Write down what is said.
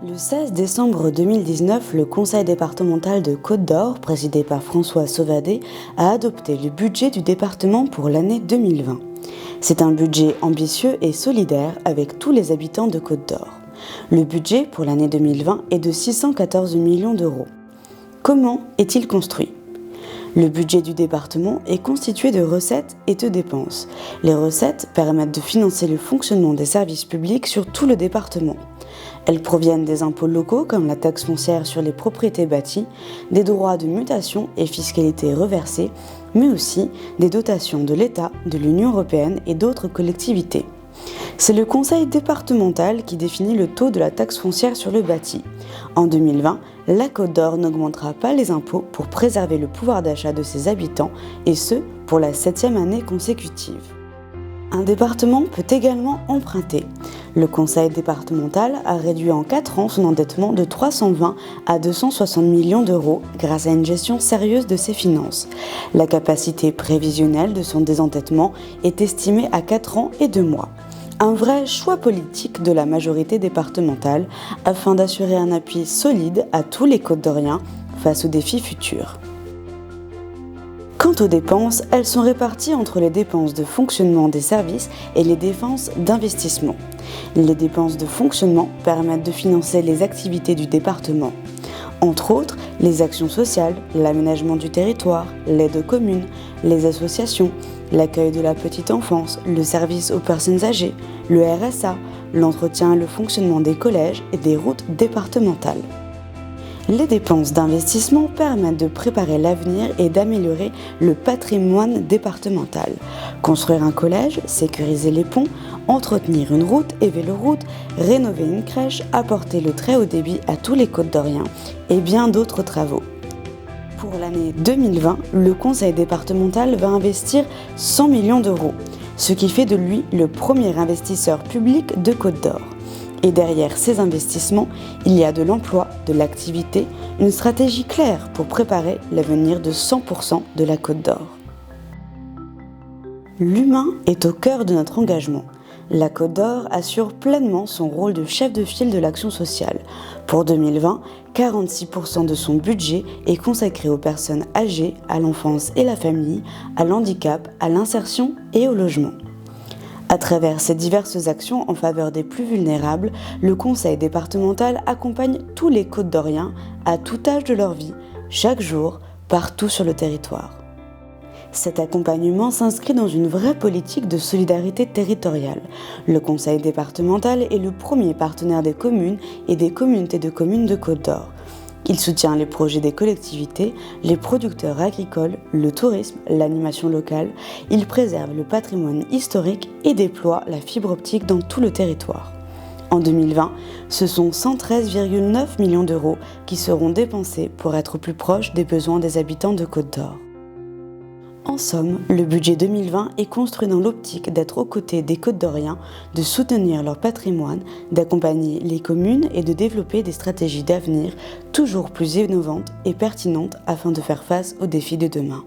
Le 16 décembre 2019, le Conseil départemental de Côte-d'Or, présidé par François Sauvadet, a adopté le budget du département pour l'année 2020. C'est un budget ambitieux et solidaire avec tous les habitants de Côte-d'Or. Le budget pour l'année 2020 est de 614 millions d'euros. Comment est-il construit ? Le budget du département est constitué de recettes et de dépenses. Les recettes permettent de financer le fonctionnement des services publics sur tout le département. Elles proviennent des impôts locaux comme la taxe foncière sur les propriétés bâties, des droits de mutation et fiscalité reversés, mais aussi des dotations de l'État, de l'Union européenne et d'autres collectivités. C'est le conseil départemental qui définit le taux de la taxe foncière sur le bâti. En 2020, la Côte-d'Or n'augmentera pas les impôts pour préserver le pouvoir d'achat de ses habitants, et ce, pour la 7e année consécutive. Un département peut également emprunter. Le conseil départemental a réduit en 4 ans son endettement de 320 à 260 millions d'euros grâce à une gestion sérieuse de ses finances. La capacité prévisionnelle de son désendettement est estimée à 4 ans et 2 mois. Un vrai choix politique de la majorité départementale afin d'assurer un appui solide à tous les Côte-d'Oriens face aux défis futurs. Quant aux dépenses, elles sont réparties entre les dépenses de fonctionnement des services et les dépenses d'investissement. Les dépenses de fonctionnement permettent de financer les activités du département. Entre autres, les actions sociales, l'aménagement du territoire, l'aide aux communes, les associations, l'accueil de la petite enfance, le service aux personnes âgées, le RSA, l'entretien et le fonctionnement des collèges et des routes départementales. Les dépenses d'investissement permettent de préparer l'avenir et d'améliorer le patrimoine départemental. Construire un collège, sécuriser les ponts, entretenir une route et véloroute, rénover une crèche, apporter le très haut débit à tous les Côte-d'Oriens et bien d'autres travaux. Pour l'année 2020, le conseil départemental va investir 100 millions d'euros, ce qui fait de lui le premier investisseur public de Côte-d'Or. Et derrière ces investissements, il y a de l'emploi, de l'activité, une stratégie claire pour préparer l'avenir de 100% de la Côte-d'Or. L'humain est au cœur de notre engagement. La Côte-d'Or assure pleinement son rôle de chef de file de l'action sociale. Pour 2020, 46% de son budget est consacré aux personnes âgées, à l'enfance et la famille, à l'handicap, à l'insertion et au logement. À travers ces diverses actions en faveur des plus vulnérables, le conseil départemental accompagne tous les Côte-d'Oriens à tout âge de leur vie, chaque jour, partout sur le territoire. Cet accompagnement s'inscrit dans une vraie politique de solidarité territoriale. Le conseil départemental est le premier partenaire des communes et des communautés de communes de Côte-d'Or. Il soutient les projets des collectivités, les producteurs agricoles, le tourisme, l'animation locale. Il préserve le patrimoine historique et déploie la fibre optique dans tout le territoire. En 2020, ce sont 113,9 millions d'euros qui seront dépensés pour être au plus proche des besoins des habitants de Côte-d'Or. En somme, le budget 2020 est construit dans l'optique d'être aux côtés des Côte-d'Oriens, de soutenir leur patrimoine, d'accompagner les communes et de développer des stratégies d'avenir toujours plus innovantes et pertinentes afin de faire face aux défis de demain.